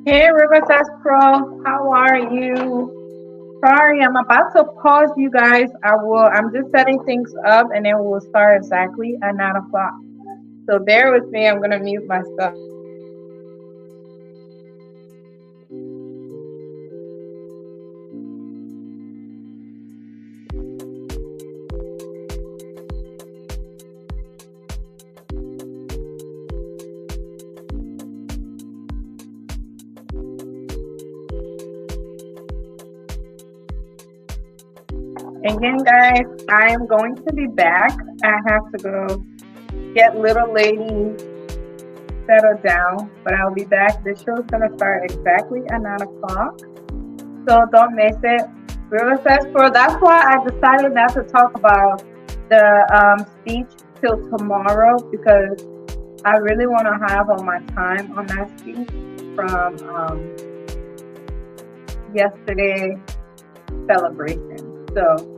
Hey, Riverside Pro, how are you? Sorry, I'm about to pause you guys. I'm just setting things up and then we'll start exactly at 9 o'clock. So bear with me. I'm going to mute myself. Again, guys, I am going to be back. I have to go get little lady settled down, but I'll be back. The show's going to start exactly at 9 o'clock. So don't miss it. Riverside Pro, that's why I decided not to talk about the speech till tomorrow because I really want to have all my time on that speech from yesterday celebration. So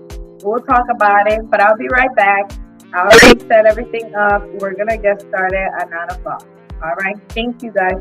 we'll talk about it, but I'll be right back. I'll already set everything up. We're going to get started at 9 o'clock. All right. Thank you, guys.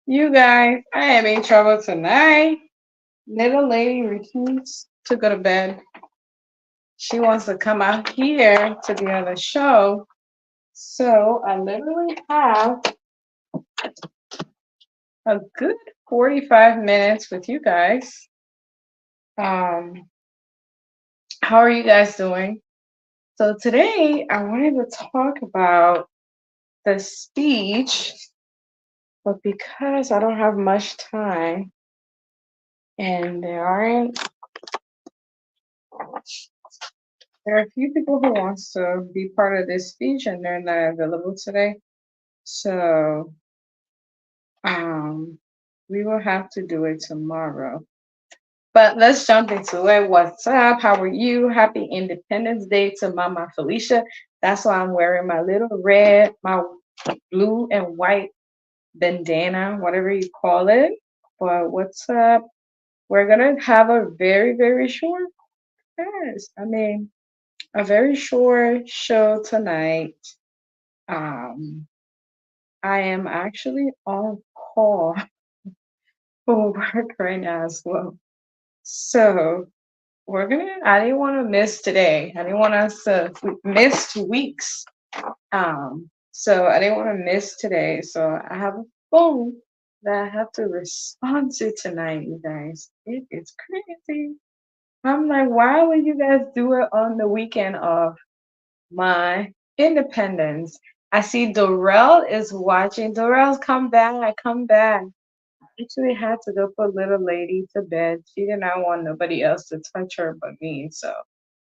You guys, I am in trouble tonight. Little lady refuses to go to bed. She wants to come out here to be on the show. So I literally have a good 45 minutes with you guys. Um, how are you guys doing? So today I wanted to talk about the speech, but because I don't have much time and there are a few people who wants to be part of this speech and they're not available today. So we will have to do it tomorrow. But let's jump into it. What's up? How are you? Happy Independence Day to Mama Felicia. That's why I'm wearing my little red, my blue and white bandana, whatever you call it. But what's up? We're gonna have a very, very short class. I mean, a very short show tonight. Um, I am actually on call for work right now as well. So I didn't want to miss today. I didn't want us to miss 2 weeks. So I didn't want to miss today. So I have a phone that I have to respond to tonight, you guys. It is crazy. I'm like, why would you guys do it on the weekend of my independence? I see Dorel is watching. Dorel's come back. Come back. Actually had to go put little lady to bed. She did not want nobody else to touch her but me. So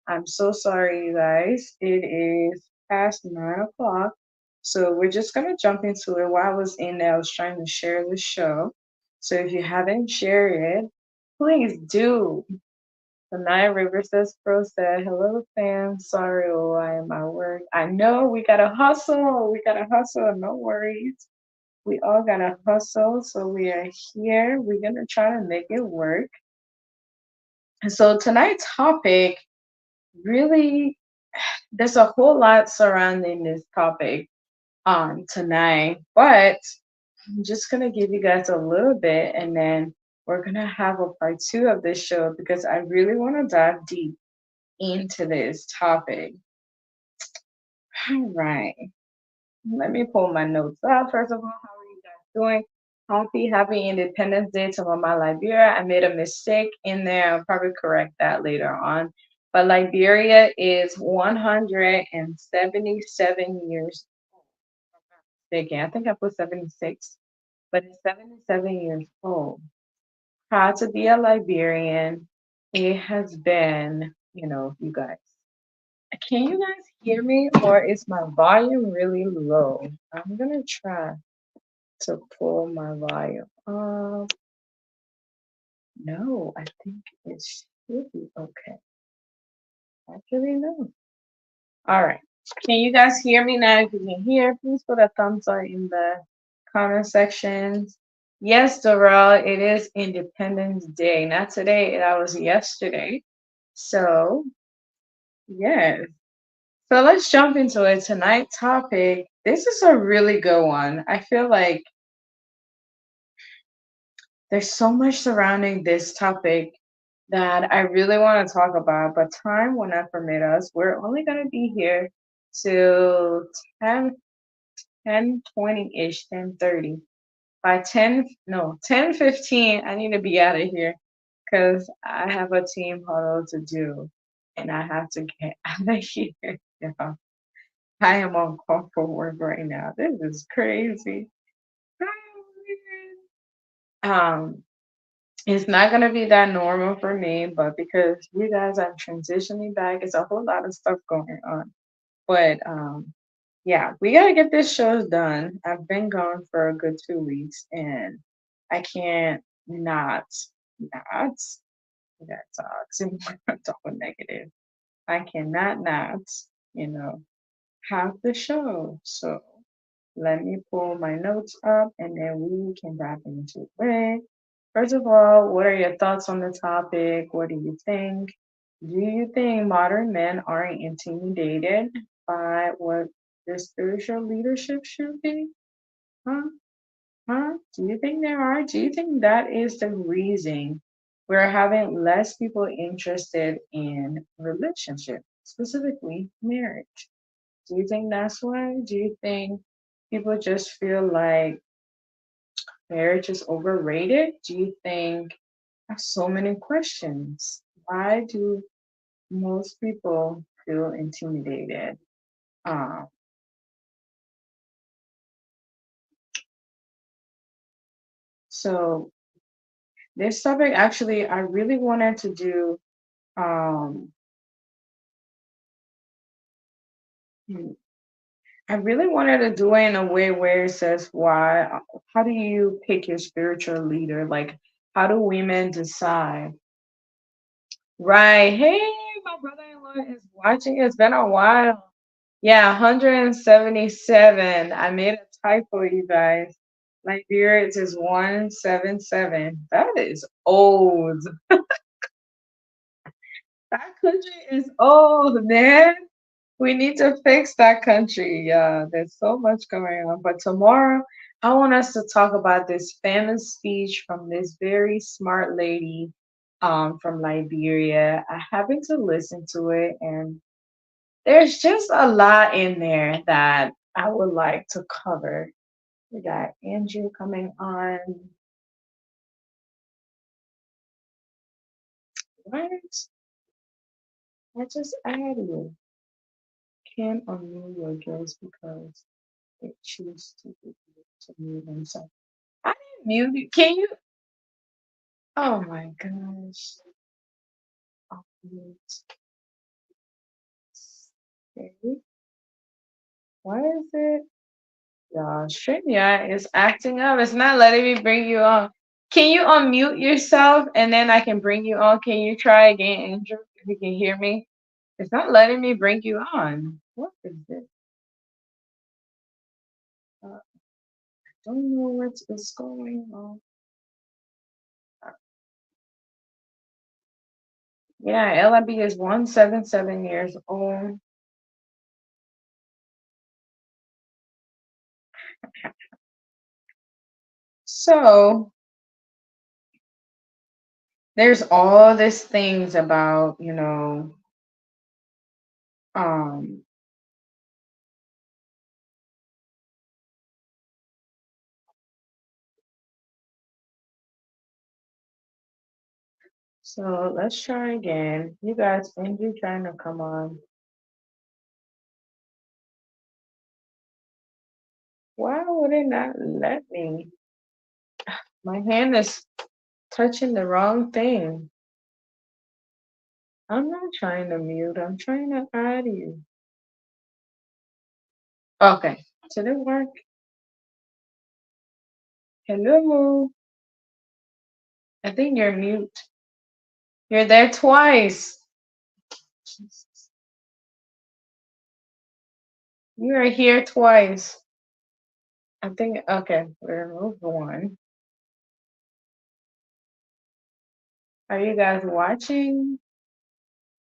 I'm so sorry, you guys. It is past 9 o'clock. So we're just gonna jump into it. While I was in there, I was trying to share the show. So if you haven't shared it, please do. Tonight River says Pro said, hello fam. Sorry, oh I am at work. I know we gotta hustle. We gotta hustle, no worries. We all gotta hustle, so we are here. We're gonna try to make it work. And so tonight's topic really, there's a whole lot surrounding this topic tonight, but I'm just gonna give you guys a little bit, and then we're gonna have a part two of this show because I really want to dive deep into this topic. All right. Let me pull my notes up. First of all, how are you guys doing? Happy Independence Day to Mama Liberia. I made a mistake in there. I'll probably correct that later on. But Liberia is 177 years old. I think I put 76, but it's 77 years old. Proud to be a Liberian. It has been, you guys. Can you guys hear me or is my volume really low? I'm gonna try to pull my volume up. No, I think it should be okay. Actually, no. All right. Can you guys hear me now? If you can hear, please put a thumbs up in the comment sections. Yes, Doral, it is Independence Day. Not today, that was yesterday. So, yes. So let's jump into it. Tonight's topic. This is a really good one. I feel like there's so much surrounding this topic that I really want to talk about, but time will not permit us. We're only going to be here till 10:20-ish, 10:30. By 10, no, 10:15, I need to be out of here because I have a team huddle to do and I have to get out of here. Yeah. I am on call for work right now. This is crazy. Um, it's not gonna be that normal for me, but because you guys are transitioning back, it's a whole lot of stuff going on. But yeah, we gotta get this show done. I've been gone for a good 2 weeks, and I can't not. That's talk negative. I cannot not, you know, have the show. So let me pull my notes up and then we can dive into it. First of all, what are your thoughts on the topic? What do you think? Do you think modern men aren't intimidated by what their spiritual leadership should be? Huh? Huh? Do you think there are? Do you think that is the reason we're having less people interested in relationship, specifically marriage? Do you think that's why? Do you think people just feel like marriage is overrated? Do you think I have so many questions? Why do most people feel intimidated? Um, so this topic actually I really wanted to do um hmm, I really wanted to do it in a way where it says why how do you pick your spiritual leader? Like how do women decide? Right. Hey, my brother-in-law is watching. It's been a while. Yeah, 177. I made a typo, you guys. Liberia it is 177. That is old. That country is old, man. We need to fix that country. Yeah, there's so much going on. But tomorrow, I want us to talk about this famous speech from this very smart lady from Liberia. I happened to listen to it, and there's just a lot in there that I would like to cover. We got Andrew coming on. What? I just added you. Can't unmute your girls because they choose to mute themselves. I didn't mute you. Can you? Oh my gosh. I'll mute. Okay. Why is it? Yeah, StreamYard is acting up. It's not letting me bring you on. Can you unmute yourself and then I can bring you on? Can you try again, Andrew? If you can hear me. It's not letting me bring you on. What is this? I don't know what is going on. Yeah, LIB is 177 years old. So there's all these things about, um, so let's try again. You guys, Andrew trying to come on. Why would it not let me? My hand is touching the wrong thing. I'm not trying to mute. I'm trying to add you. Okay. Did it work? Hello. I think you're mute. You're there twice. Jesus. You are here twice. I think, okay, we're move on. Are you guys watching?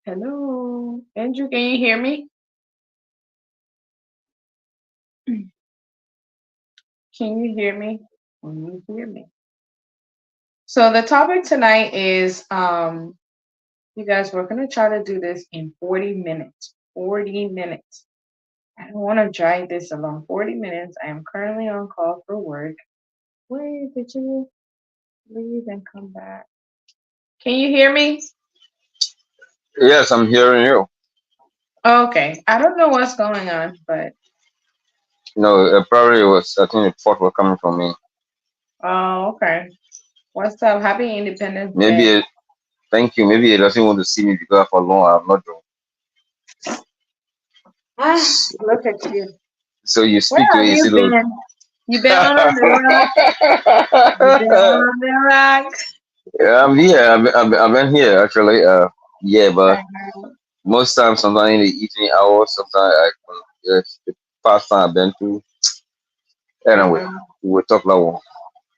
Hello. Andrew, can you hear me? Can you hear me? Can you hear me? So the topic tonight is you guys, we're gonna try to do this in 40 minutes. 40 minutes. I don't want to drag this along. 40 minutes. I am currently on call for work. Wait, did you leave and come back? Can you hear me? Yes, I'm hearing you. Okay. I don't know what's going on, but No, probably it was. I think the thought was coming from me. oh, okay. What's up? Happy Independence Maybe Day. it, thank you. Maybe it doesn't want to see me because for long I'm not doing. Ah, look at you. So you Where speak to have it, you you see those. been? You been on the rock? You been on the rock? Yeah, I'm here. I've been here actually. Yeah, but Uh-huh. most times, sometimes in the evening hours, sometimes yes, the past time I've been to. Anyway, Uh-huh. we'll talk that one.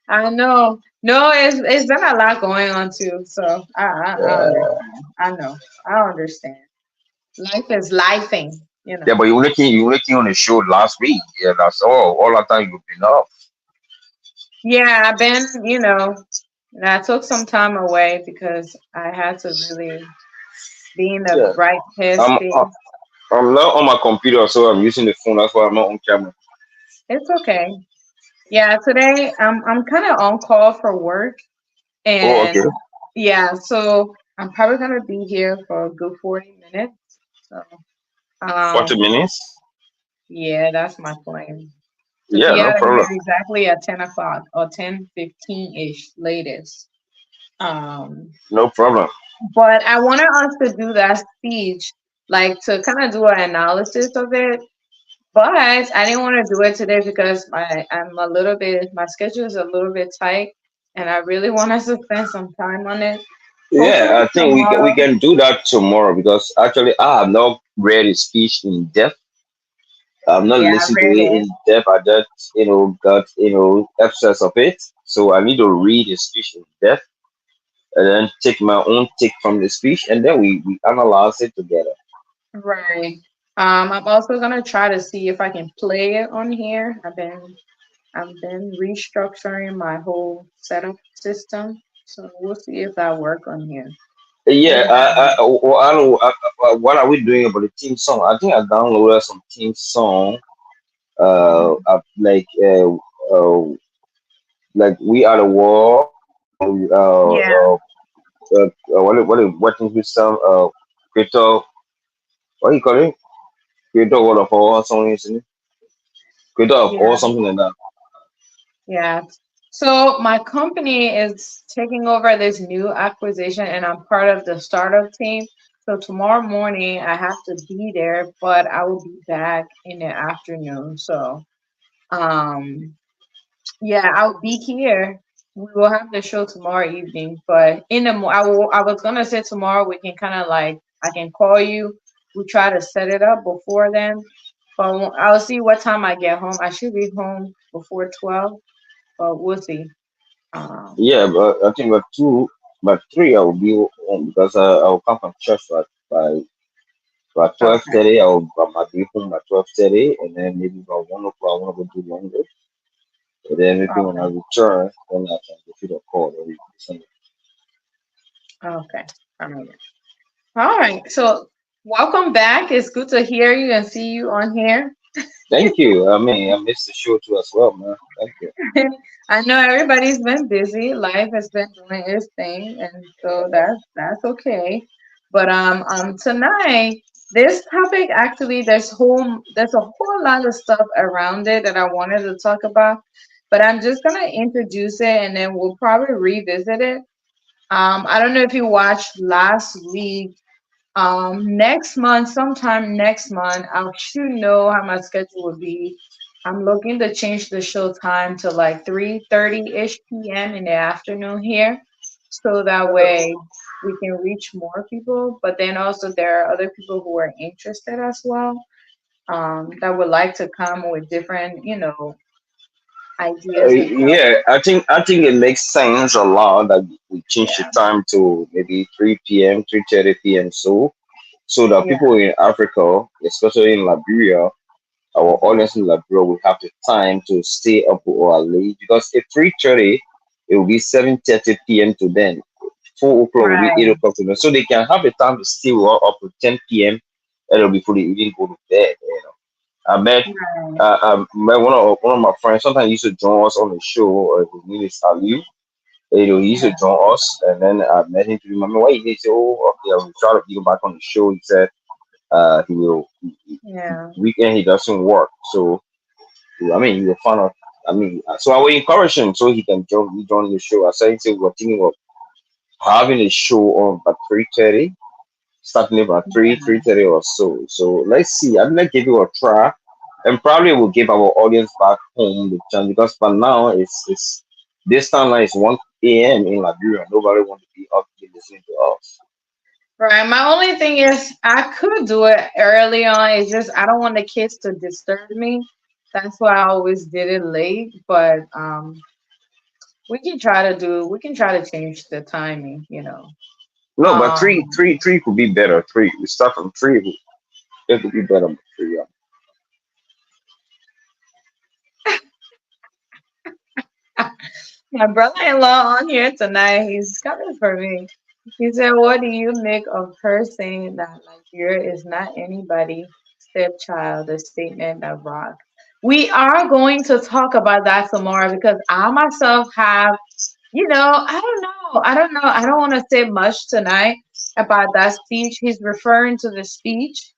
I know. No, it's been a lot going on too. So I Yeah, understand. I know. I understand. Life is lifing, you yeah, know. but you only came on the show last week. Yeah, that's all. All that time you've been off. Yeah, I've been, and I took some time away because I had to really be in the Yeah. right I'm headspace. I'm not on my computer, so I'm using the phone. That's why I'm not on camera. It's okay. Yeah, today I'm kind of on call for work, Oh, and okay. yeah, so I'm probably gonna be here for a good 40 minutes. So 40 um, minutes. yeah, that's my plan. To Yeah, be no out of here problem. exactly at 10 o'clock or 10:15 ish latest. Um, No problem. but I wanted us to do that speech, like to kind of do an analysis of it. But I didn't want to do it today because my schedule is a little bit tight, and I really want us to spend some time on it. Yeah, Hopefully I think we tomorrow. can do that tomorrow because actually I have not read his speech in depth. I've not Yeah, I listened to read it it. in depth. I just got excess of it. So I need to read his speech in depth and then take my own take from the speech and then we analyze it together. Right. I'm also gonna try to see if I can play it on here. I've been restructuring my whole setup system, so we'll see if that work on here. Yeah, Maybe that works. I don't. What are we doing about the team song? I think I downloaded some team song. Mhm. Like we are the war. Yeah, What things with some creator, what you call it? Creator what of all or something, isn't it? Creator of all yeah, something like that. yeah. So my company is taking over this new acquisition, and I'm part of the startup team. So tomorrow morning I have to be there, but I will be back in the afternoon. So um yeah, I'll be here. We will have the show tomorrow evening, but I was gonna say tomorrow we can kind of like I can call you. We try to set it up before then, but I'll see what time I get home. I should be home before 12, but we'll see. Um, Yeah, but I think but three I will be home because I will come from church by okay, 12:30. I might be home by 12:30, and then maybe by 1 o'clock I want to go do laundry. And then maybe when I okay, return, then I can give you the call. Or we can send it. okay. All right. All right. So welcome back. It's good to hear you and see you on here. Thank you. I mean, I missed the show too as well, man. Thank you. I know everybody's been busy. Life has been doing its thing, and so that's okay. But tonight this topic actually there's a whole lot of stuff around it that I wanted to talk about, but I'm just gonna introduce it and then we'll probably revisit it. I don't know if you watched last week. Next month, sometime next month, I should know how my schedule will be. I'm looking to change the show time to like 3:30-ish p.m. in the afternoon here, so that way we can reach more people. But then also there are other people who are interested as well, that would like to come with different, ideas and stuff. Yeah, I think it makes sense a lot that we change the Yeah, time to maybe 3 p.m., 3:30 p.m. So that yeah, people in Africa, especially in Liberia, our mhm. audience in Liberia will have the time to stay up or late because at 3:30 it will be 7:30 p.m. to them. 4 o'clock will be eight Right, o'clock to them. So they can have the time to stay up to 10 p.m. and it'll be fully even go to bed. I met right, I met one of my friends. Sometimes he used to join us on the show. His name is Aliu. He used to yeah, join us, and then I met him to remember why he said, "Oh, okay, I will try to get him back on the show." He said, he will yeah, weekend he doesn't work, so I mean he will find out. I mean, so I will encourage him so he can join the show. I said, "We're thinking of having a show on at 3:30, starting about three yeah. 3:30 or so. So let's see. I'm gonna give you a try, and probably will give our audience back home the chance because by now it's this time now is 1 a.m. in Liberia. Nobody want to be up here listening to us. Right. My only thing is I could do it early on. It's just I don't want the kids to disturb me. That's why I always did it late. But we can try to change the timing. No, but three Um three three could be better. Three we start from three. It could be better. Than three. Yeah. My brother-in-law on here tonight, he's coming for me. He said, "What do you make of her saying that Liberia is not anybody stepchild?" A statement that rock. We are going to talk about that tomorrow because I myself have, I don't want to say much tonight about that speech. He's referring to the speech.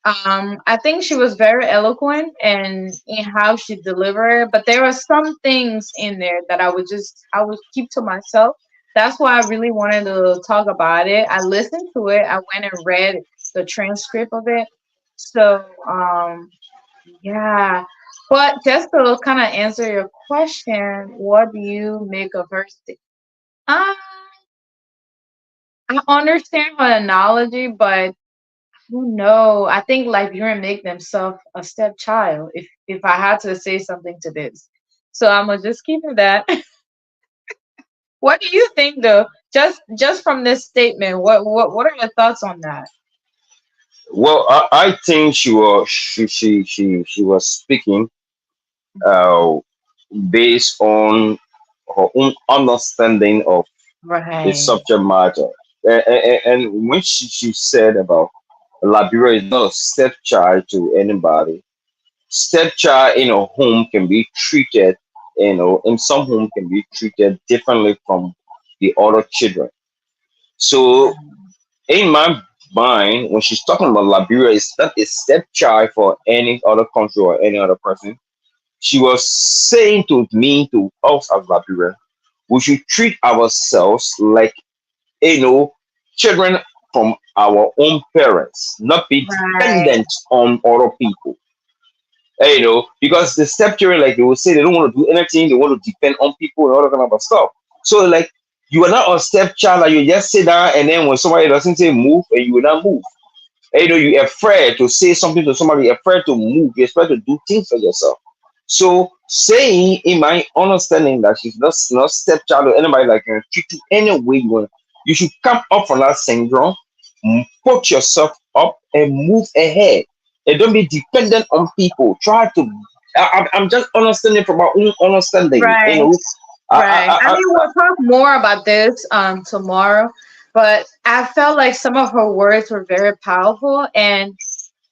I think she was very eloquent and in how she delivered, but there are some things in there that I would keep to myself. That's why I really wanted to talk about it. I listened to it. I went and read the transcript of it. So, yeah. But just to kind of answer your question, what do you make of her? Um, I understand her analogy, but no, I think Liberian make themselves a stepchild. If I had to say something to this, so I'm gonna just keep it that. What do you think, though? Just from this statement, what are your thoughts on that? Well, I think she was speaking uh, based on her own understanding of the Right, subject matter. And when she said about Liberia is not a stepchild to anybody, stepchild in a home can be treated, in some home can be treated differently from the other children. So right, in my mind, when she's talking about Liberia, it's not a stepchild for any other country or any other person. She was saying to me, to us as Liberia, we should treat ourselves like, you know, children from our own parents, not be right, dependent on other people. Because the stepchildren, like they will say, they don't want to do anything, they want to depend on people and all that kind of stuff. So, like, you are not a stepchild, like you just sit down and then when somebody doesn't say move, and you will not move. You're afraid to say something to somebody, you're afraid to move, you're afraid to do things for yourself. So saying in my understanding that she's not stepchild or anybody like can treat you any way you want, you should come up from that syndrome, put yourself up and move ahead. And don't be dependent on people. Try to I'm just understanding from my own understanding. right, I, right. I, I I, mean, we'll talk more about this tomorrow, but I felt like some of her words were very powerful, and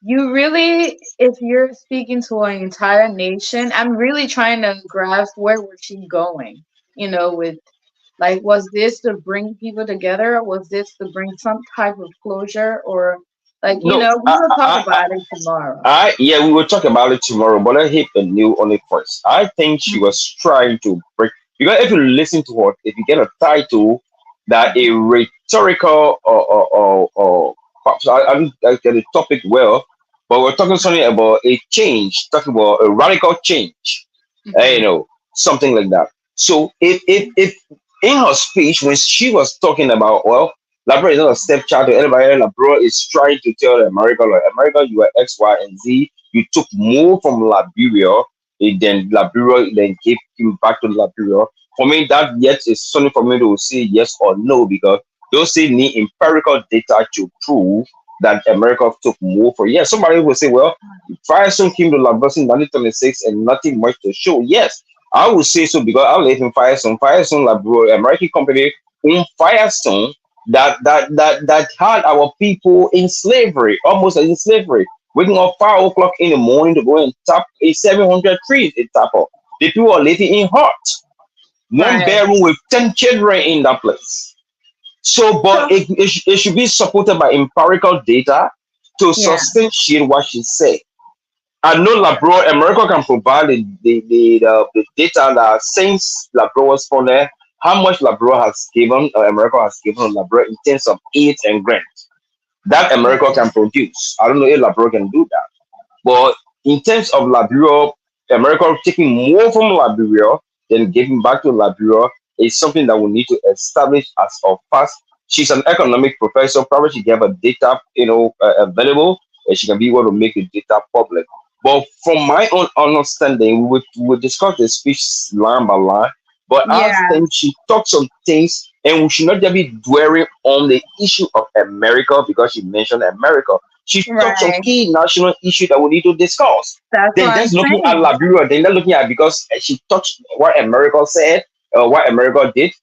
you really, if you're speaking to an entire nation, I'm really trying to grasp where was she going, with like, was this to bring people together? Was this to bring some type of closure? Or, like, no, we will talk about it tomorrow. yeah, we will talk about it tomorrow, but I hit a new on it first. I think she was trying to break, because if you listen to her, if you get a title that a rhetorical or perhaps I don't get the topic well, but we're talking something about a change, talking about a radical change, Mhm. something like that. So if in her speech when she was talking about, well, Labra is not a stepchild to anybody. Labra is trying to tell America, like, America, you are X, Y, and Z. You took more from Liberia, then Liberia then gave him back to Liberia. For me, that yet is something for me to say yes or no, because those say need empirical data to prove that America took more for. Yes, somebody will say, well, Firestone came to Liberia in 1926 and nothing much to show. Yes, I would say so because I live in Firestone. Firestone, Liberia, American company own Firestone that had our people in slavery, almost in slavery, waking up 5 o'clock in the morning to go and tap a 700 trees in tap up. The people are living in huts, one Right. bedroom with 10 children in that place. So, but So, it should be supported by empirical data to yeah, substantiate what she said. I know Labro, America can provide the data that since Labro was from there, how much Labro has given, America has given Labro in terms of aid and grant. That America right. can produce. I don't know if Labro can do that. But in terms of Liberia, America taking more from Liberia than giving back to Liberia is something that we need to establish as of fast. She's an economic professor. Probably she can have a data, available, and she can be able to make the data public. But from my own understanding, we would discuss the speech line by line. But I Yeah, think she talked some things, and we should not just be dwelling on the issue of America because she mentioned America. She touched on right. key national issue that we need to discuss. That's what Then I'm just looking at saying. Liberia, then not looking at because she touched what America said. what America did,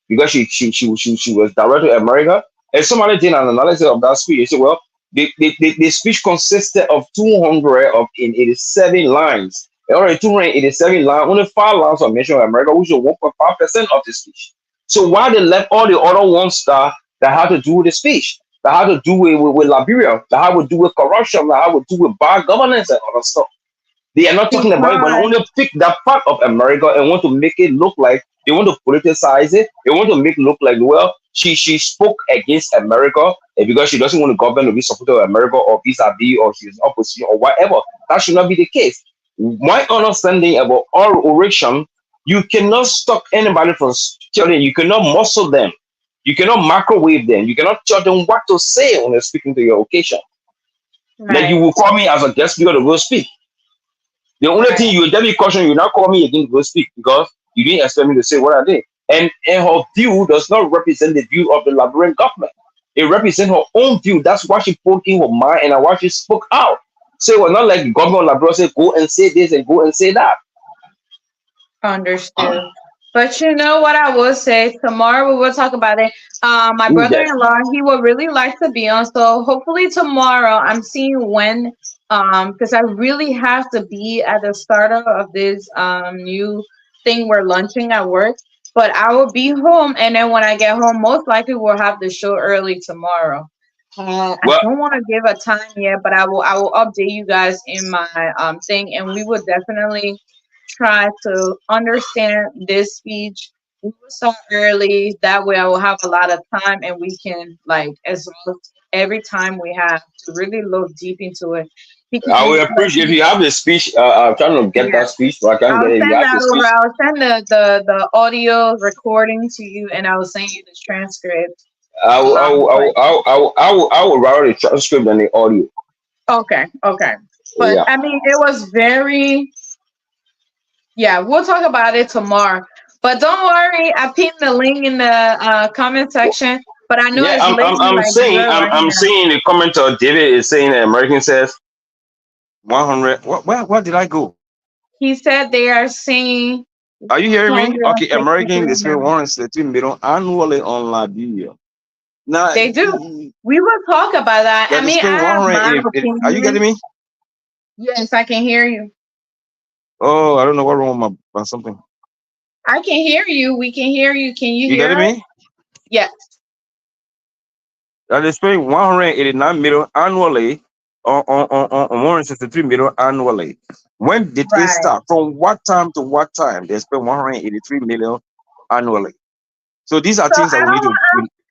because she was direct to America. And somebody did an analysis of that speech. They said, well, the speech consisted of 287 lines. And only 287 lines, only 5 lines are mentioned of America, which is 1.5% of the speech. So why they left all the other ones that had to do with the speech, that had to do with Liberia, that had to do with corruption, that had to do with bad governance and other stuff. They are not talking about it, but they Because only pick that part of America and want to make it look like they want to politicize it. They want to make it look like, well, she spoke against America and because she doesn't want the government to be supportive of America or vis-a-vis or she's opposition or whatever. That should not be the case. My understanding about oral oration, you cannot stop anybody from telling, you cannot muscle them, you cannot microwave them, you cannot tell them what to say when they're speaking to your occasion. Like you right, will call me as a guest speaker to go speak. The only thing right. you will tell me caution, you not call me again to go speak because you didn't expect me to say what I did. And her view does not represent the view of the Liberian government. It represents her own view. That's why she put in her mind and why she spoke out. So it was not like the government of Liberia said, go and say this and go and say that. Understood. But you know what I will say? Tomorrow we will talk about it. My Yes. brother-in-law, he would really like to be on. So hopefully tomorrow I'm seeing when because I really have to be at the start of this new thing we're launching at work. But I will be home and then when I get home, most likely we'll have the show early tomorrow. I Well, don't want to give a time yet, but I will update you guys in my thing and we will definitely try to understand this speech. We will start early. That way, I will have a lot of time, and we can like as well every time we have to really look deep into it. He can I like will appreciate if you have the speech. I'm trying to get yeah. that speech so I can get I'll it. If you send have that the over. speech, I'll send the audio recording to you, and I will send you the transcript. But I will rather the transcript than the audio. okay, okay. But Yeah. I mean, it was very yeah, we'll talk about it tomorrow. But don't worry, I pinned the link in the comment section. But I know Yeah, it's late in Liberia right I'm now. seeing the comment of David is saying that American says 100. What did I go? He said they are seeing Are you hearing me? Okay, American 163 they spend million. 163 million annually on Liberia. Now, They do. We will talk about that. that I they mean, I spend have my 180. Are you getting opinion. me? Yes, I can hear you. Oh, I don't know what wrong with my something. I can hear you. We can hear you. Can you You hear getting us? me? Yes. That they spend 189 million annually on 163 million annually. When did it Right. start? From what time to what time? They spend 183 million annually. So these are So things that we need to.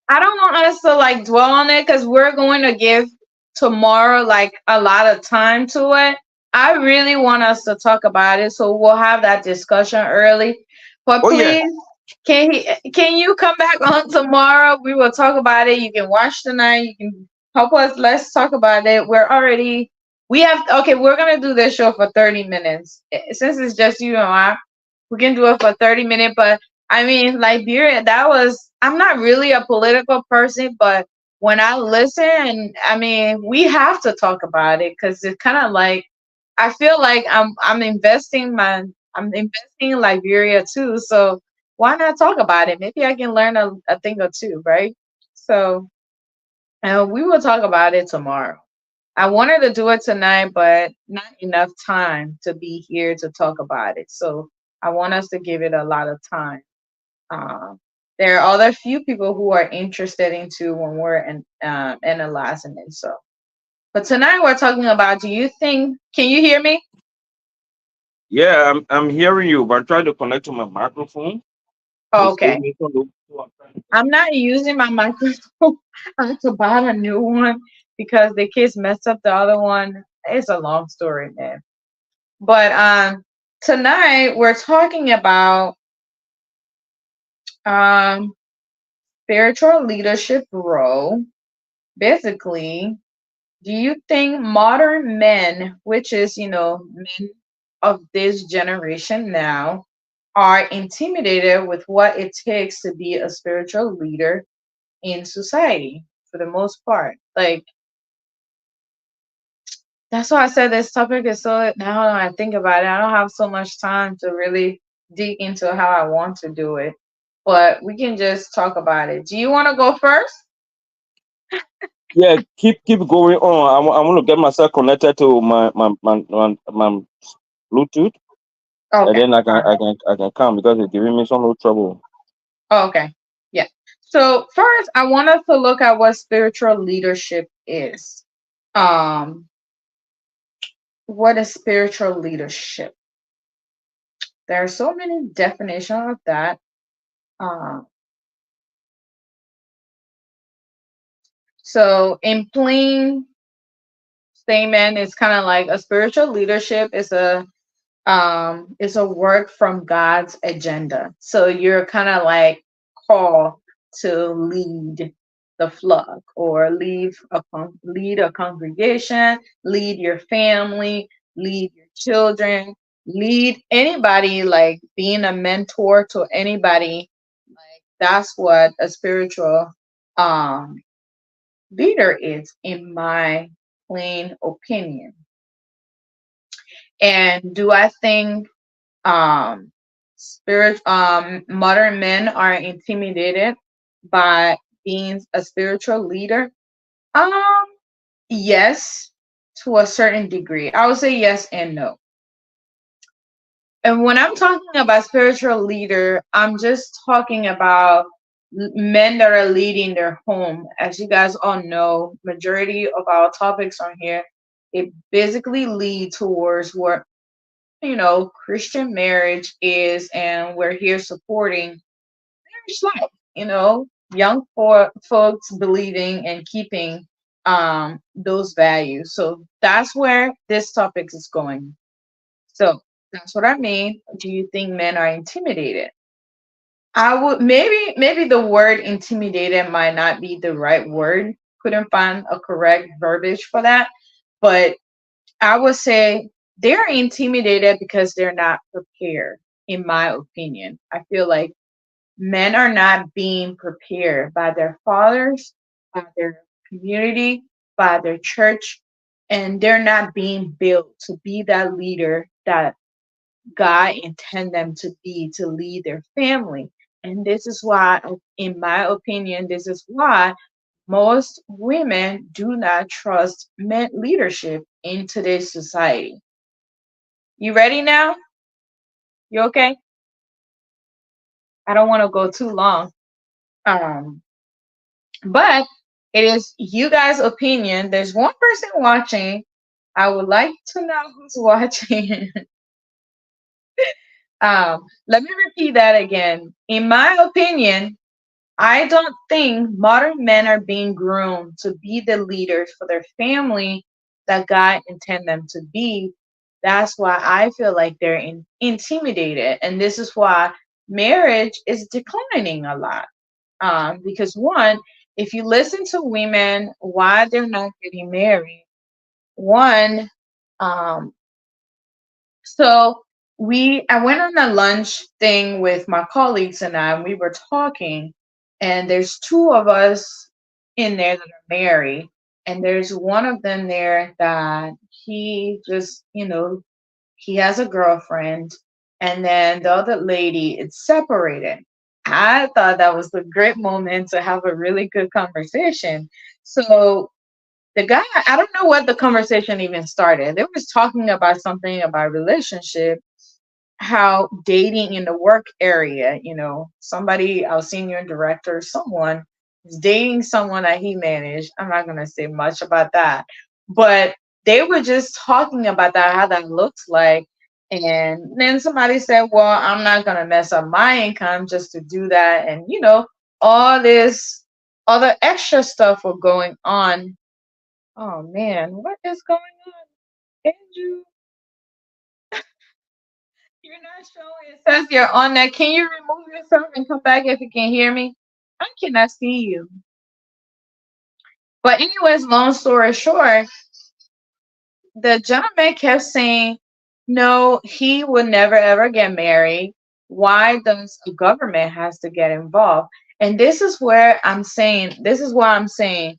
I don't want us to like dwell on it because we're going to give tomorrow like a lot of time to it. I really want us to talk about it, so we'll have that discussion early. But Oh yeah, please, can you come back on tomorrow? We will talk about it. You can watch tonight. You can help us. Let's talk about it. We have okay. We're gonna do this show for 30 minutes since it's just you and I. We can do it for 30 minutes, but I mean, Liberia, that was, I'm not really a political person, but when I listen, I mean, we have to talk about it because it's kind of like, I feel like I'm investing in Liberia too. So why not talk about it? Maybe I can learn a thing or two, right? So we will talk about it tomorrow. I wanted to do it tonight, but not enough time to be here to talk about it. So I want us to give it a lot of time. Uh, there are other few people who are interested into when we're analyzing it. So, but tonight we're talking about. Do you think? Can you hear me? yeah. I'm hearing you, but I'm trying to connect to my microphone. Oh, It's okay. taking me so long. So I'm trying to I'm not using my microphone. I have to buy a new one because the kids messed up the other one. It's a long story, man. But tonight we're talking about um spiritual leadership role. Basically, do you think modern men, which is, men of this generation now, are intimidated with what it takes to be a spiritual leader in society for the most part? Like, that's why I said this topic is so, now that I think about it, I don't have so much time to really dig into how I want to do it, but we can just talk about it. Do you want to go first? Yeah, keep going on. I want to get myself connected to my Bluetooth, and Okay. then I can come because it's giving me some little trouble. Okay. Yeah. So first, I want us to look at what spiritual leadership is. Um, what is spiritual leadership? There are so many definitions of that. Um, so in plain statement, it's kind of like a spiritual leadership is a work from God's agenda. So you're kind of like called to lead the flock or lead a congregation, lead your family, lead your children, lead anybody, like being a mentor to anybody. Like that's what a spiritual um leader is, in my plain opinion. And do I think modern men are intimidated by being a spiritual leader? Um, yes, to a certain degree. I would say yes and no. And when I'm talking about spiritual leader, I'm just talking about men that are leading their home. As you guys all know, majority of our topics on here, it basically lead towards what Christian marriage is, and we're here supporting marriage life. Young folks believing and keeping those values. So that's where this topic is going. So that's what I mean. Do you think men are intimidated? I would maybe the word intimidated might not be the right word. Couldn't find a correct verbiage for that, but I would say they're intimidated because they're not prepared, in my opinion. I feel like men are not being prepared by their fathers, by their community, by their church, and they're not being built to be that leader that God intend them to be, to lead their family. And this is why, in my opinion, this is why most women do not trust men leadership in today's society. You ready now? You okay? I don't want to go too long. Um, but it is you guys' opinion. There's one person watching. I would like to know who's watching. Let me repeat that again. In my opinion, I don't think modern men are being groomed to be the leaders for their family that God intend them to be. That's why I feel like they're intimidated, and this is why marriage is declining a lot. Because one, if you listen to women why they're not getting married, one, um, so I went on a lunch thing with my colleagues and I, and we were talking, and there's two of us in there that are married, and there's one of them there that he just, he has a girlfriend, and then the other lady is separated. I thought that was a great moment to have a really good conversation. So the guy, I don't know what the conversation even started. They was talking about something about relationship, how dating in the work area, somebody, our senior director, someone is dating someone that he managed. I'm not gonna say much about that, but they were just talking about that, how that looks like. And then somebody said, well, I'm not gonna mess up my income just to do that. And all this other extra stuff were going on. Oh man, what is going on? Andrew, you're not showing. It says you're on there. Can you remove yourself and come back if you can hear me? I cannot see you. But anyways, long story short, the gentleman kept saying, no, he would never ever get married. Why does the government has to get involved? And this is why I'm saying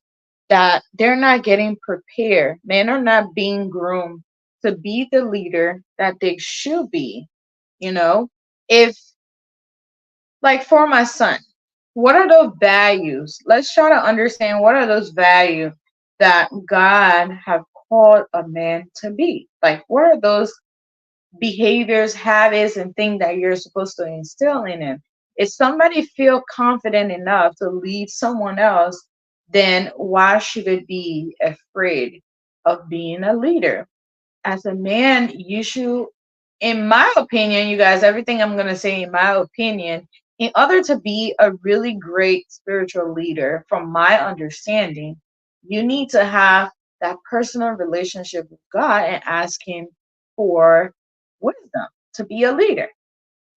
that they're not getting prepared. Men are not being groomed to be the leader that they should be, you know? if, like, for my son, what are those values? Let's try to understand what are those values that God have called a man to be. Like, what are those behaviors, habits, and things that you're supposed to instill in him? If somebody feel confident enough to lead someone else, then why should it be afraid of being a leader? As a man, you should, in my opinion, you guys, everything I'm going to say, in my opinion, in order to be a really great spiritual leader, from my understanding, you need to have that personal relationship with God and ask Him for wisdom to be a leader.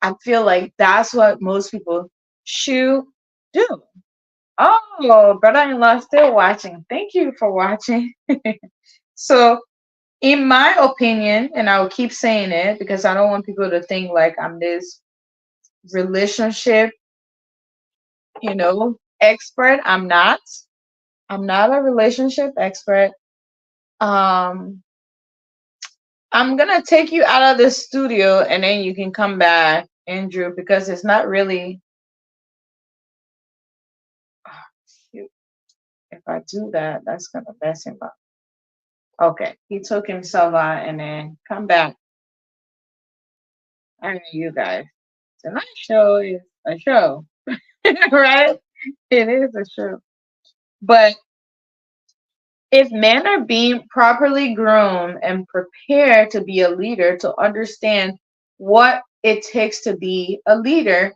I feel like that's what most people should do. Oh, brother-in-law still watching. Thank you for watching. So, in my opinion, and I will keep saying it because I don't want people to think like I'm this relationship, expert. I'm not. I'm not a relationship expert. Um, I'm gonna take you out of the studio and then you can come back, Andrew, because it's not really. Shoot, if I do that, that's gonna mess him up. Okay, he took himself out and then come back. I know you guys. Tonight's show is a show, right? It is a show. But if men are being properly groomed and prepared to be a leader, to understand what it takes to be a leader,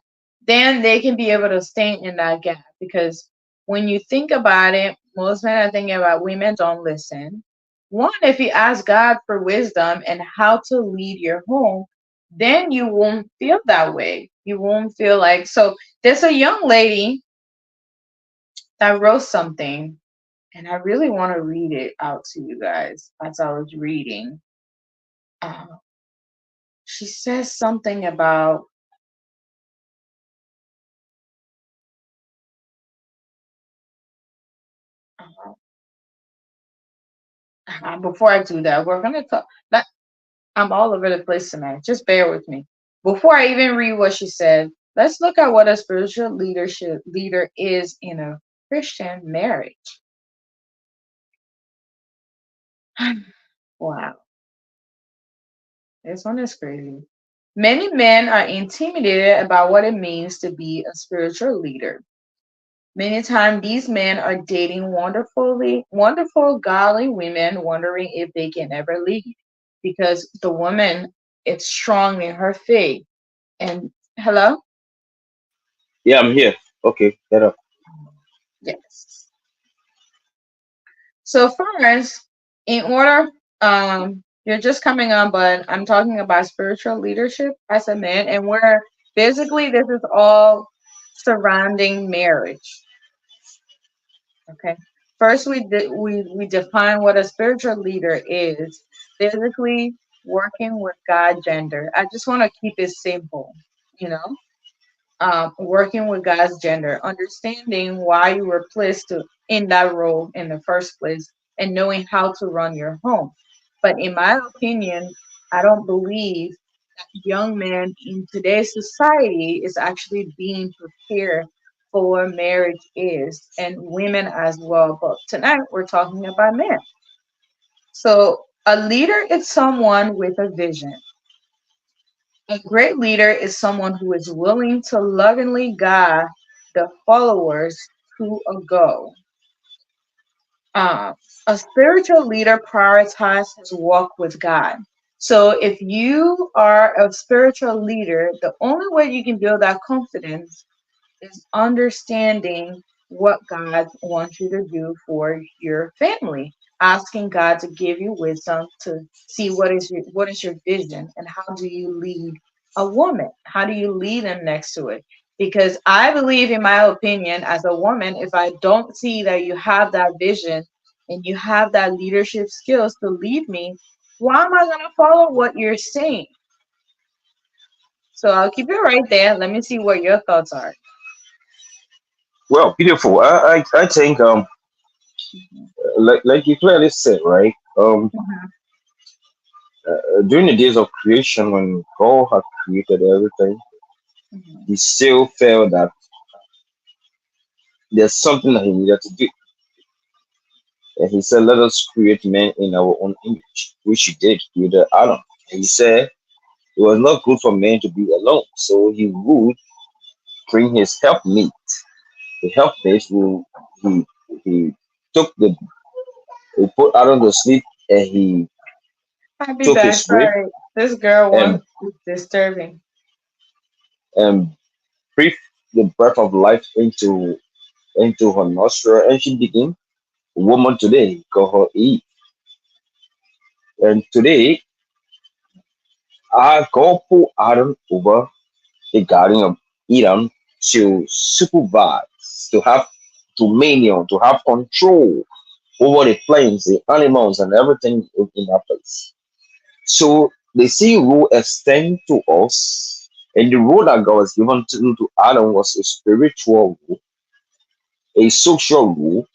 then they can be able to stand in that gap. Because when you think about it, most men are thinking about women don't listen. One, if you ask God for wisdom and how to lead your home, then you won't feel that way. You won't feel like so. There's a young lady that wrote something and I really want to read it out to you guys as I was reading. Uh, she says something about, uh, before I do that, we're going to talk. That, I'm all over the place tonight. Just bear with me. Before I even read what she said, let's look at what a spiritual leader is in a Christian marriage. Wow, this one is crazy. Many men are intimidated about what it means to be a spiritual leader. Many times these men are dating wonderful, godly women, wondering if they can ever lead because the woman is strong in her faith. And hello? Yeah, I'm here. Okay, get up. Yes. So first, in order, you're just coming on, but I'm talking about spiritual leadership as a man, and we're basically this is all surrounding marriage. Okay. First, we define what a spiritual leader is. Basically, working with God gender. I just want to keep it simple, you know. Working with God's gender, understanding why you were placed in that role in the first place, and knowing how to run your home. But in my opinion, I don't believe that young men in today's society is actually being prepared for what marriage is, and women as well. But tonight we're talking about men. So a leader is someone with a vision. A great leader is someone who is willing to lovingly guide the followers to a goal. Uh, a spiritual leader prioritizes his walk with God. So, if you are a spiritual leader, the only way you can build that confidence is understanding what God wants you to do for your family, asking God to give you wisdom to see what is your vision and how do you lead a woman? How do you lead them next to it? Because I believe, in my opinion, as a woman, if I don't see that you have that vision and you have that leadership skills to lead me, why am I going to follow what you're saying? So I'll keep it right there. Let me see what your thoughts are. Well, beautiful. I think Mhm. like you clearly said, right? Mhm. During the days of creation, when God had created everything, Mhm. he still felt that there's something that he needed to do. And he said, let us create men in our own image, which he did with Adam. And he said it was not good for man to be alone. So he would bring his helpmeet. The helpmate will he took the he put Adam to sleep and he I'll be took back. his rib Sorry. This girl and was disturbing. and breathed the breath of life into her nostril, and she became a woman today, call her Eve. And today, God put Adam over the Garden of Eden to supervise, to have dominion, to have control over the plants, the animals, and everything in that place. So the same rule extend to us, and the role that God has given to Adam was a spiritual rule, a social rule,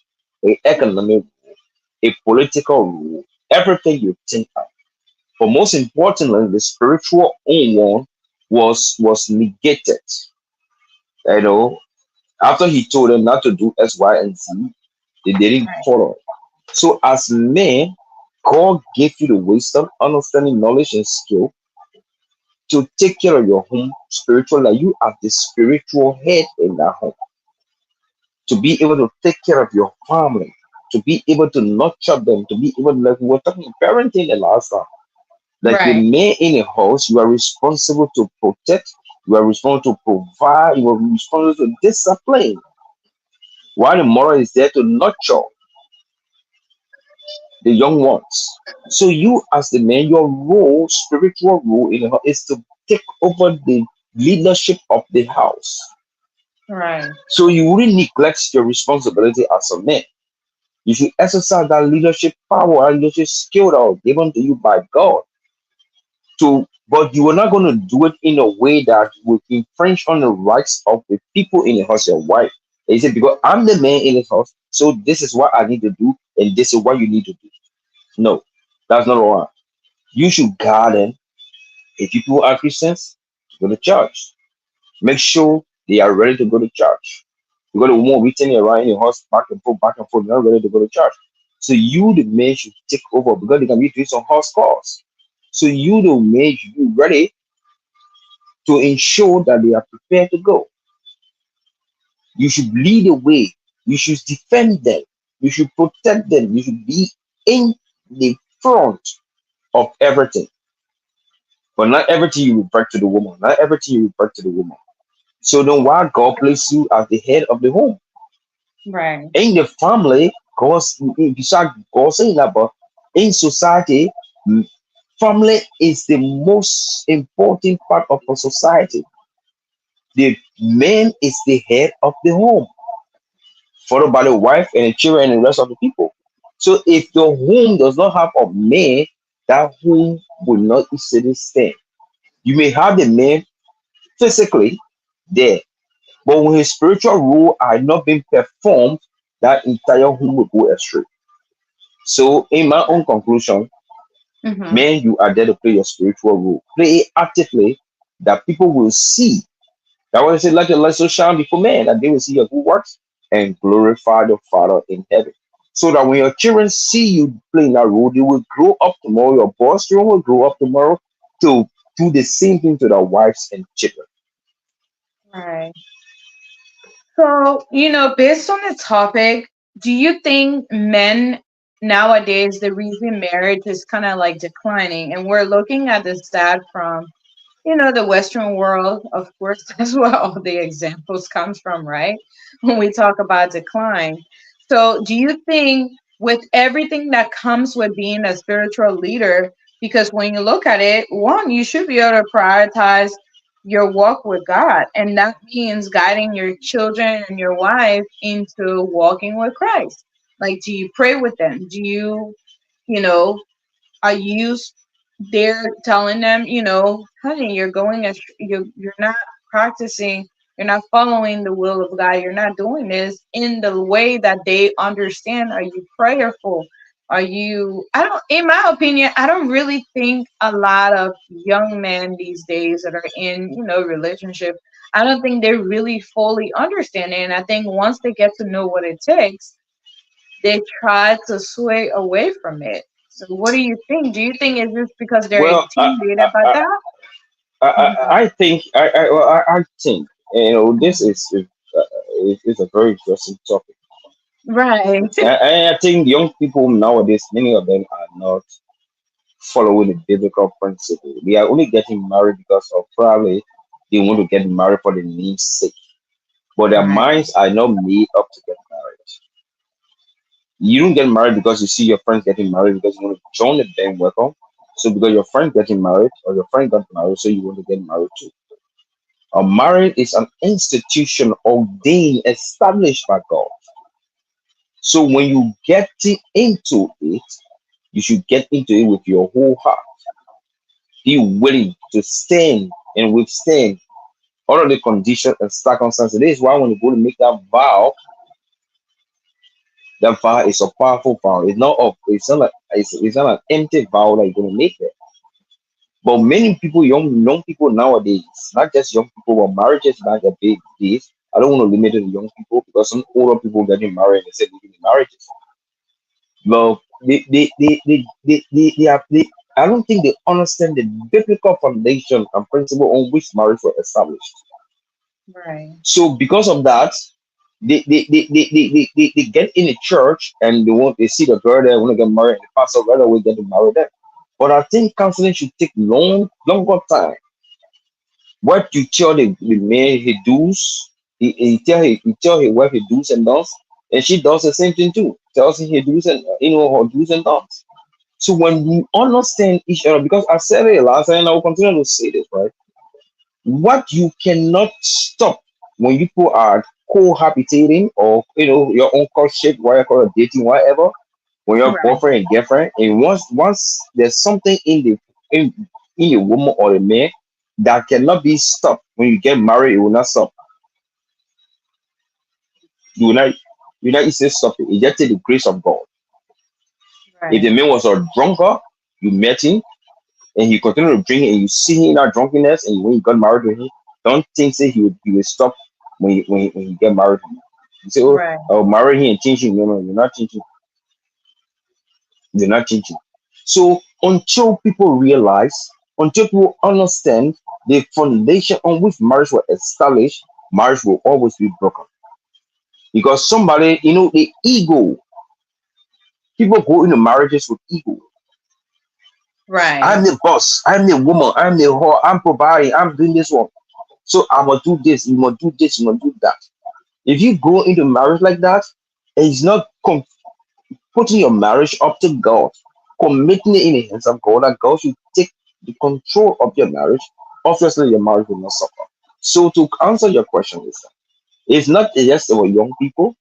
a economic rule, a political rule, everything you think of. But most importantly, the spiritual own one was negated. You know, after he told them not to do X, Y, and Z, they didn't Right. follow. So as men, God gave you the wisdom, understanding, knowledge, and skill to take care of your home spiritually. You are the spiritual head in that home. To be able to take care of your family, to be able to nurture them, to be able to, like we were talking parenting the last time. Like the Right. man in a house, you are responsible to protect, you are responsible to provide, you are responsible to discipline. While the mother is there to nurture the young ones. So you as the man, your role, spiritual role in the house is to take over the leadership of the house. Right. So you wouldn't neglect your responsibility as a man. You should exercise that leadership power and leadership skill that was given to you by God. To but you are not going to do it in a way that will infringe on the rights of the people in the house, your wife. And he said, because I'm the man in the house, so this is what I need to do, and this is what you need to do. No, that's not all right. You should guard them. If people are Christians, go to church. Make sure they are ready to go to church. You got a woman waiting around in your house, back and forth, not ready to go to church. So you, the man, should take over because they can be doing some house calls. So you, the man, should be ready to ensure that they are prepared to go. You should lead the way. You should defend them. You should protect them. You should be in the front of everything. But not everything you revert to the woman. Not everything you revert to the woman. So then why God placed you as the head of the home? Right. In the family, because besides God saying that, but in society, mm, family is the most important part of a society. The man is the head of the home, followed by the wife and the children and the rest of the people. So if the home does not have a man, that home will not easily stand. You may have the man physically there, but when his spiritual role are not being performed, that entire home will go astray. So, in my own conclusion, Mm-hmm. man, you are there to play your spiritual role. Play it actively that people will see. That was it, let your light so shine before men, that they will see your good works and glorify the Father in heaven. So that when your children see you playing that role, they will grow up tomorrow. Your boss children will grow up tomorrow to do the same thing to their wives and children. Right. So, based on the topic, do you think men nowadays, the reason marriage is kind of like declining, and we're looking at the stat from, the Western world, of course, that's where all the examples comes from, right? When we talk about decline. So, do you think with everything that comes with being a spiritual leader, because when you look at it, one, you should be able to prioritize your walk with God, and that means guiding your children and your wife into walking with Christ. Like, do you pray with them? Do you know, are you they're telling them, honey, you're going as you're not practicing, you're not following the will of God, you're not doing this in the way that they understand. Are you prayerful? Are you I don't In my opinion, I don't really think a lot of young men these days that are in, relationship, I don't think they really fully understand it. And I think once they get to know what it takes, they try to sway away from it. So what do you think? Do you think it's just because they're Well, intimidated by that? I think I think this is a very interesting topic. Right. I think young people nowadays, many of them are not following the biblical principle. They are only getting married because of probably they want to get married for the name's sake, but their Right. minds are not made up to get married. You don't get married because you see your friends getting married because you want to join the bandwagon. So because your friend getting married or your friend got married, so you want to get married too. A marriage is an institution ordained, established by God. So when you get into it, you should get into it with your whole heart. Be willing to stand and withstand all of the conditions and circumstances. This is why when you go to make that vow is a powerful vow. It's not an empty vow that you're gonna make there. But many people, young people nowadays, not just young people, but marriages back a big days. I don't want to limit it to young people because some older people getting married and say living in marriages. Well, I don't think they understand the biblical foundation and principle on which marriage was established. Right. So because of that, they get in the church and they see the girl there want to get married and the pastor right away get to marry them. But I think counseling should take longer time. What you tell the man he does, he tell his wife he does and does, and she does the same thing too. Tells him he does and her do's and don'ts. So when we understand each other, because I said it last time and I will continue to say this, right? What you cannot stop when you people are cohabitating or your own courtship, whatever dating, whatever, when you're Right. boyfriend and girlfriend, and once there's something in the woman or the man that cannot be stopped. When you get married, it will not stop. You will not you will not easily stop it. It just take the grace of God. If Right. the man was a drunkard, you met him and he continued to drink and you see him in that drunkenness and when you got married to him, don't think say he will stop when you get married to him. You say, oh, Right. I'll marry him and change him. No, no, you're not changing. You're not changing. So until people realize, until people understand the foundation on which marriage was established, marriage will always be broken. Because somebody, the ego, people go into marriages with ego. Right. I'm the boss, I'm the woman, I'm the whore, I'm providing, I'm doing this one. So I'm gonna do this, you must do this, you must do that. If you go into marriage like that, and it's not putting your marriage up to God, committing it in the hands of God, that God should take the control of your marriage, obviously your marriage will not suffer. So to answer your question, is it's not just about young people,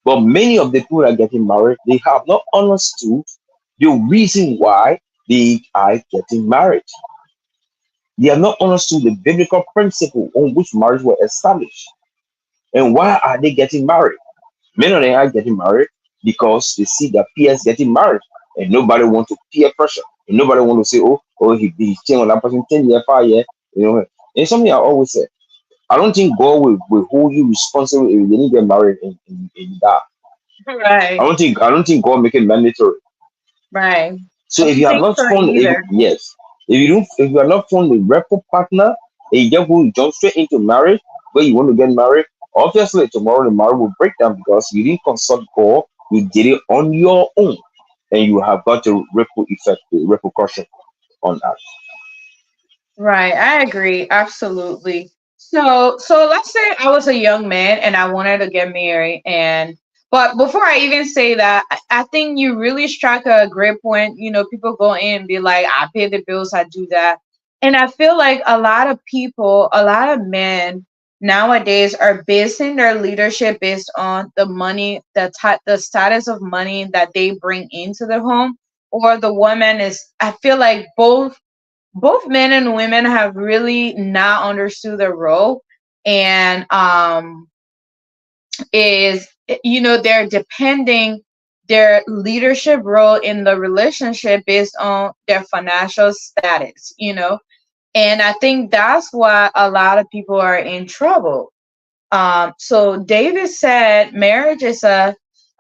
but many of the people that are getting married, they have not understood the reason why they are getting married. They have not understood the biblical principle on which marriage was established. And why are they getting married? Many of them are getting married because they see their peers getting married, and nobody want to peer pressure. And nobody want to say, oh, he's staying on that person 10 years, 5 years, And something I always say, I don't think God will hold you responsible if you didn't get married in that. Right. I don't think God make it mandatory. Right. So I if don't you have think not so found either. yes, if you are not found the record partner and you just go jump straight into marriage where you want to get married, obviously tomorrow the marriage will break down because you didn't consult God, you did it on your own, and you have got a ripple effect, the repercussion on that. Right, I agree, absolutely. So let's say I was a young man and I wanted to get married, and but before I even say that, I think you really struck a great point. People go in and be like, "I pay the bills, I do that," and I feel like a lot of people, a lot of men nowadays are basing their leadership based on the money, the status of money that they bring into the home, or the woman is. I feel like both men and women have really not understood their role, and is they're depending their leadership role in the relationship based on their financial status. And I think that's why a lot of people are in trouble. So David said marriage is a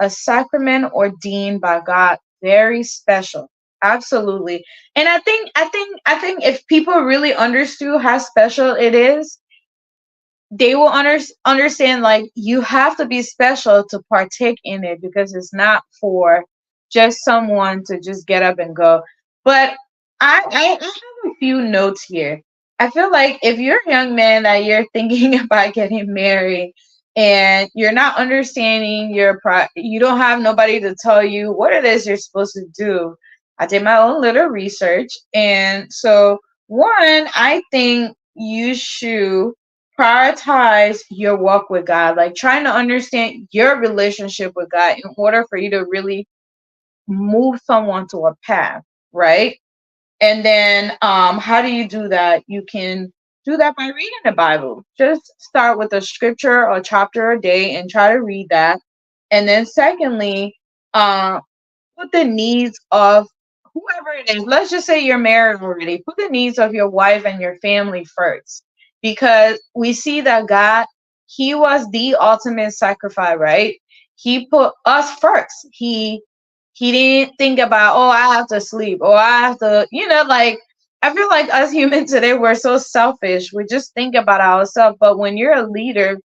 sacrament ordained by God, very special. Absolutely. And I think if people really understood how special it is, they will understand like you have to be special to partake in it, because it's not for just someone to just get up and go. But I have a few notes here. I feel like if you're a young man that you're thinking about getting married and you're not understanding you don't have nobody to tell you what it is you're supposed to do. I did my own little research, and so one, I think you should prioritize your walk with God, like trying to understand your relationship with God in order for you to really move someone to a path, right? And then how do you do that? You can do that by reading the Bible. Just start with a scripture or chapter a day and try to read that. And then secondly, um put the needs of whoever it is. Let's just say you're married already. Put the needs of your wife and your family first. Because we see that God, He was the ultimate sacrifice, right? He put us first. He didn't think about, oh, I have to sleep, or I have to, like I feel like us humans today, we're so selfish. We just think about ourselves. But when you're a leader,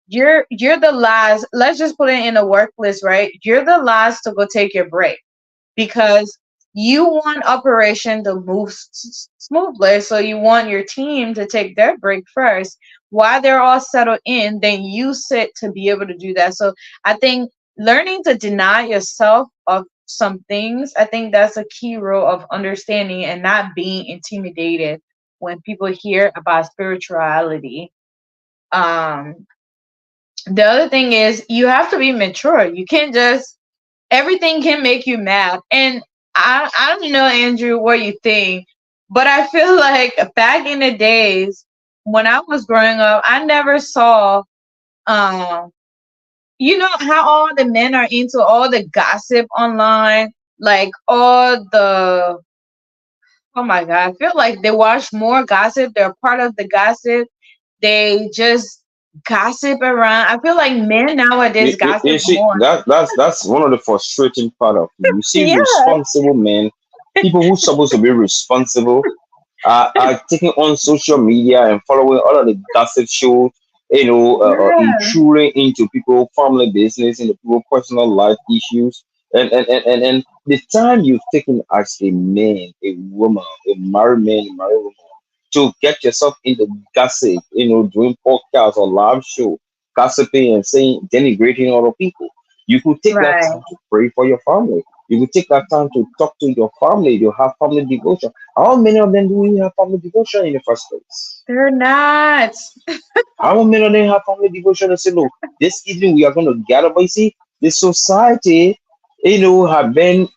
you're the last. Let's just put it in a workplace, right? You're the last to go take your break, because you want operation to move smoothly. So you want your team to take their break first while they're all settled in. Then you sit to be able to do that. So I think learning to deny yourself of some things, I think that's a key role of understanding and not being intimidated when people hear about spirituality. Um, the other thing is you have to be mature. You can't just everything can make you mad. And I don't know, Andrew, what you think, but I feel like back in the days when I was growing up, I never saw um you know how all the men are into all the gossip online, like all the oh my god, I feel like they watch more gossip, they're part of the gossip, they just gossip around. I feel like men nowadays gossip You see, more. that's one of the frustrating part of it. You see, Yeah, responsible men, people who supposed to be responsible, are taking on social media and following all of the gossip shows, yeah, intruding into people's family business, into people's personal life issues. And the time you've taken as a man, a woman, a married man, a married woman, to get yourself into gossip, doing podcasts or live show, gossiping and saying, denigrating other people. You could take that right. time to pray for your family. You could take that time to talk to your family. You have family devotion. How many of them do we have family devotion in the first place? They're not. How many of them have family devotion and say, look, this evening we are going to gather? But you see, the society, have been,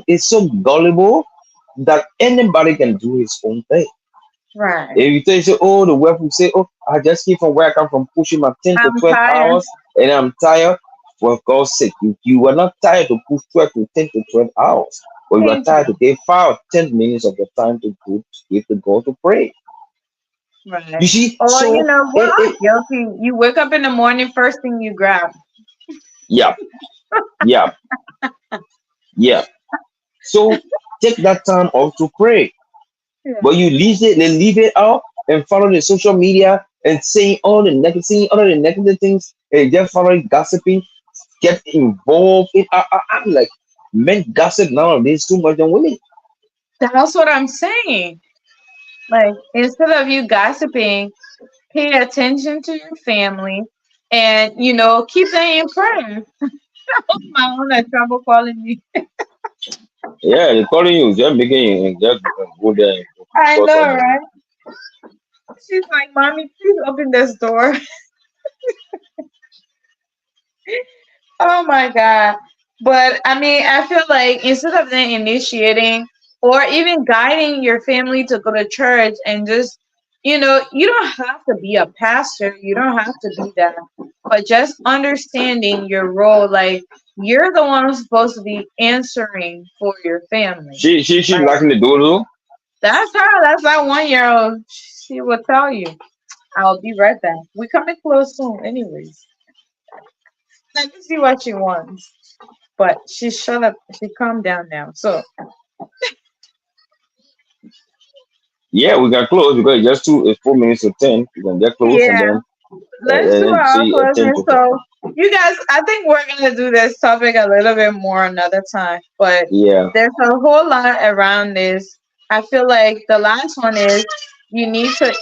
is so gullible that anybody can do his own thing. Right. If you tell you, say, oh, the wife will say, oh, I just came from work, I'm from pushing my 10 to I'm 12 tired. hours and I'm tired. For God's sake, you are not tired to push 12 to 10 to 12 hours, but you are Thank tired you. to take 5 or 10 minutes of your time to go to give to God to pray. You Right. see, Or so we're all guilty. You wake up in the morning, first thing you grab. yeah, yeah, yeah. So take that time off to pray. Yeah. But you leave it out and follow the social media and saying all the negative things and just following gossiping, get involved in. I'm like, men gossip nowadays too much than women. That's what I'm saying. Like instead of you gossiping, pay attention to your family and keep them in prayer. My own had trouble calling me. Yeah, they're calling you, just making you and just go there and I sort know, something. right? She's like, Mommy, please open this door. Oh my God. But I mean, I feel like instead of then initiating or even guiding your family to go to church and just, you don't have to be a pastor. You don't have to be that. But just understanding your role, like you're the one who's supposed to be answering for your family. She Like, locking the door though. That's her. That's that 1 year old. She will tell you. I'll be right back. We coming close soon, anyways. Let me see what she wants. But she shut up. She calmed down now. So Yeah, we got close because it's just 4 minutes to 10. We can get close and yeah, then let's do our see 10 closing. to 10. So you guys, I think we're gonna do this topic a little bit more another time. But Yeah. there's a whole lot around this. I feel like the last one is you need to.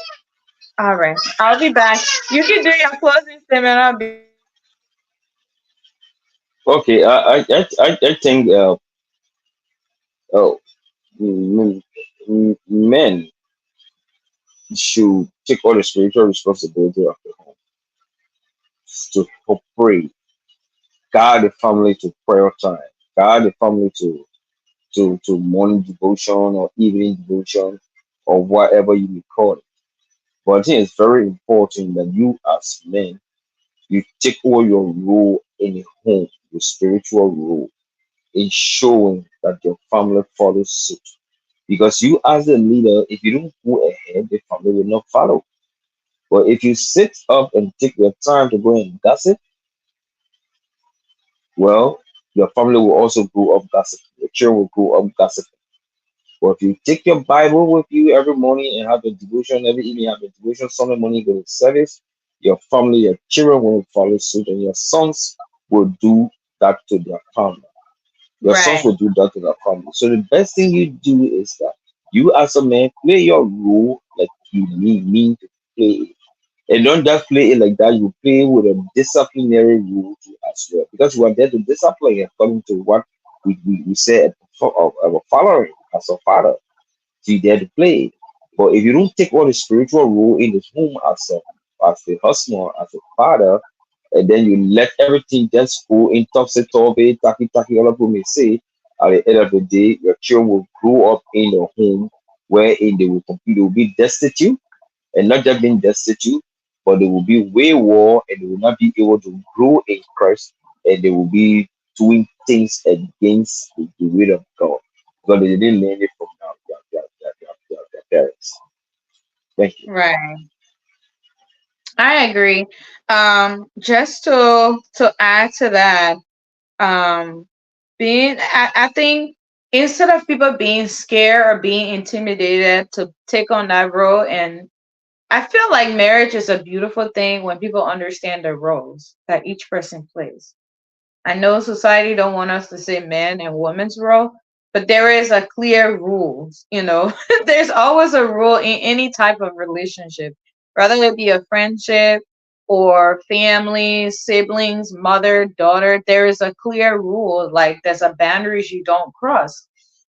All right, I'll be back. You can do your closing statement. I'll be back. Okay. I think uh, mm, men should take all the spiritual responsibility of the home to pray, guide the family to prayer time, guide the family to morning devotion or evening devotion or whatever you may call it. But I think it's very important that you as men you take over your role in the home, your spiritual role, in showing that your family follows suit. Because you as a leader, if you don't go ahead, the family will not follow. But if you sit up and take your time to go and gossip, well, your family will also grow up gossiping. Your children will grow up gossiping. But if you take your Bible with you every morning and have a devotion, every evening have a devotion, Sunday morning go to service, your family, your children will follow suit, and your sons will do that to their family. Your sons Right, will do that to their family. So the best thing you do is that you as a man play your role like you mean to play it. And don't just play it like that, you play with a disciplinary rule too as well. Because we are there to discipline according to what we say at our following as a father. So you there to play. But if you don't take on the spiritual role in the home as a husband, as a father, and then you let everything just go in topsy turvy, tacky tacky, all of who may say, at the end of the day, your children will grow up in a home wherein they will be destitute, and not just being destitute, but they will be wayward and they will not be able to grow in Christ, and they will be doing things against the will of God because they didn't learn it from their parents. Thank you. right. I agree. Just to add to that, I think instead of people being scared or being intimidated to take on that role, and I feel like marriage is a beautiful thing when people understand the roles that each person plays. I know society don't want us to say man and woman's role, but there is a clear rules. There's always a rule in any type of relationship, whether it be a friendship or family, siblings, mother, daughter. There is a clear rule, like there's a boundaries you don't cross.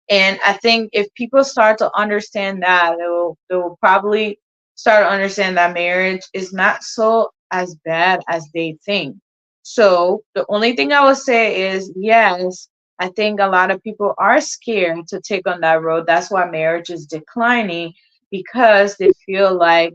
And I think if people start to understand that, they will probably start to understand that marriage is not so as bad as they think. So the only thing I would say is yes, I think a lot of people are scared to take on that road. That's why marriage is declining because they feel like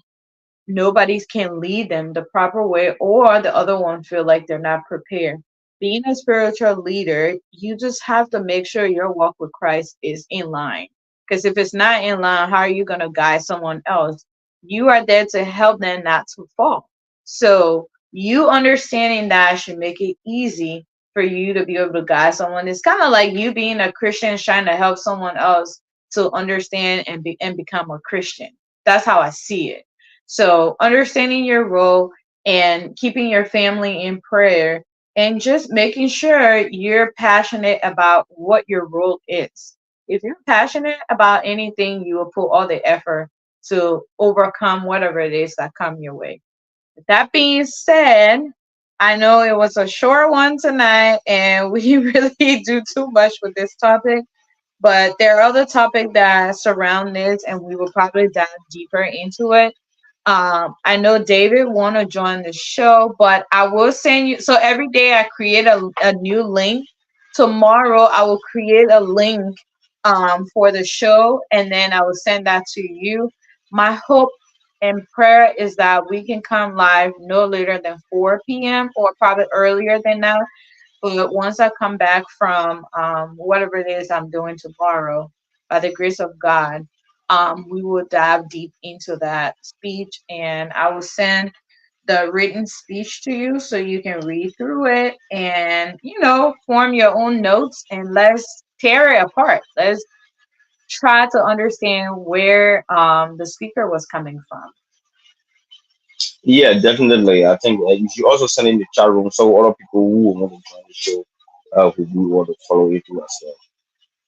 nobody can lead them the proper way, or the other one feel like they're not prepared. Being a spiritual leader, you just have to make sure your walk with Christ is in line, because if it's not in line, how are you going to guide someone else? You are there to help them not to fall. So you understanding that should make it easy for you to be able to guide someone. It's kind of like you being a Christian trying to help someone else to understand and become a Christian. That's how I see it. So, understanding your role and keeping your family in prayer and just making sure you're passionate about what your role is. If you're passionate about anything, you will put all the effort to overcome whatever it is that come your way. With that being said, I know it was a short one tonight and we really do too much with this topic, but there are other topics that surround this and we will probably dive deeper into it. I know David want to join the show, but I will send you. So every day I create a new link. Tomorrow I will create a link for the show, and then I will send that to you. My hope and prayer is that we can come live no later than 4 p.m. or probably earlier than that. But once I come back from whatever it is I'm doing tomorrow, by the grace of God, we will dive deep into that speech, and I will send the written speech to you so you can read through it and form your own notes, and let's tear it apart. Let's try to understand where the speaker was coming from. Yeah, definitely. I think you should also send in the chat room so other people who want to join the show who do want to follow it too as well.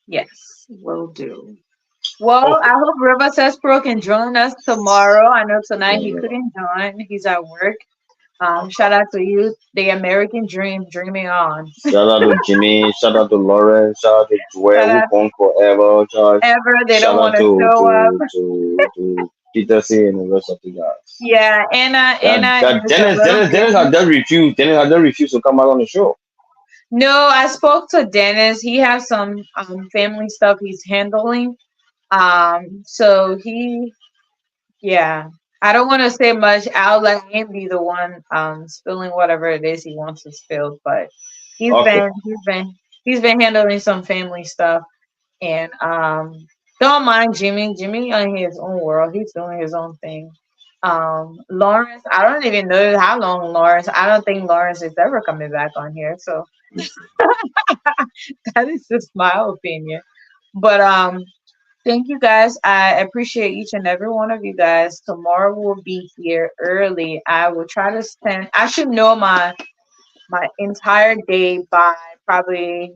Yes, will do. Well, Okay. I hope River Pro can join us tomorrow. I know tonight he Yeah. couldn't join. He's at work. Shout out to you, the American dream, dreaming on. Shout out to Jimmy. Shout out to Lauren. Shout out to Joel Shout who out gone forever. ever. They don't Shout want out to to show up. Peterson and the rest of the guys. Yeah, Anna That is a little Dennis had busy. just refused. Dennis had just refused to come out on the show. No, I spoke to Dennis. He has some family stuff he's handling. So yeah. I don't want to say much. I'll let him be the one spilling whatever it is he wants to spill. But he's Okay. been he's been he's been handling some family stuff, and don't mind Jimmy. Jimmy on his own world. He's doing his own thing. Lawrence, I don't even know how long Lawrence. I don't think Lawrence is ever coming back on here. So that is just my opinion. But thank you guys. I appreciate each and every one of you guys. Tomorrow we'll be here early. I will try to spend. I should know my entire day by probably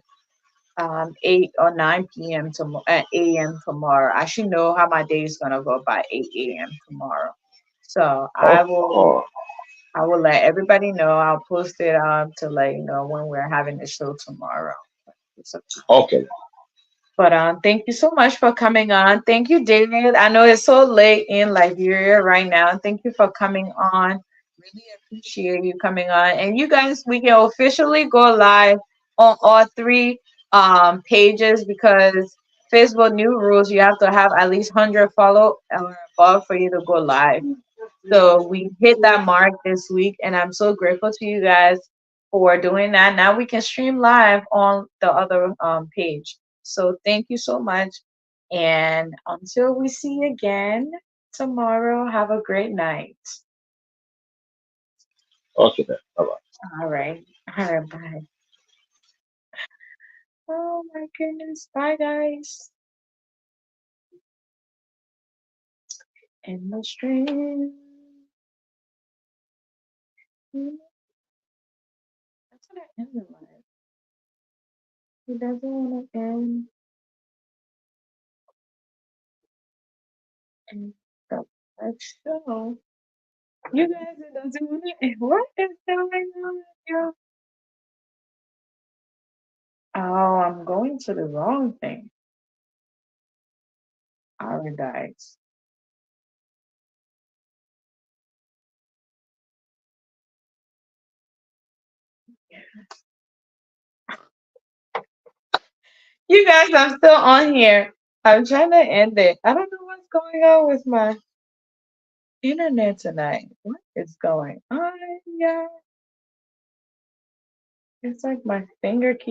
8 or 9 p.m. tomorrow at a.m. tomorrow. I should know how my day is gonna go by 8 a.m. tomorrow. So Oh, I will oh, I will let everybody know. I'll post it to let you know when we're having the show tomorrow. So okay. But thank you so much for coming on. Thank you, David. I know it's so late in Liberia right now. Thank you for coming on. Really appreciate you coming on. And you guys, we can officially go live on all three pages because Facebook new rules. You have to have at least 100 follow or above for you to go live. So we hit that mark this week, and I'm so grateful to you guys for doing that. Now we can stream live on the other page. So thank you so much. And until we see again tomorrow, have a great night. Okay then. Bye bye. All right. All right. Bye. Oh my goodness. Bye, guys. In the stream. That's what I ended live. He doesn't want to end in the live show. You guys, it doesn't want to. What is going on here? Oh, I'm going to the wrong thing. Alright, guys. You guys, I'm still on here. I'm trying to end it. I don't know what's going on with my internet tonight. What is going on? Yeah, it's like my finger keeps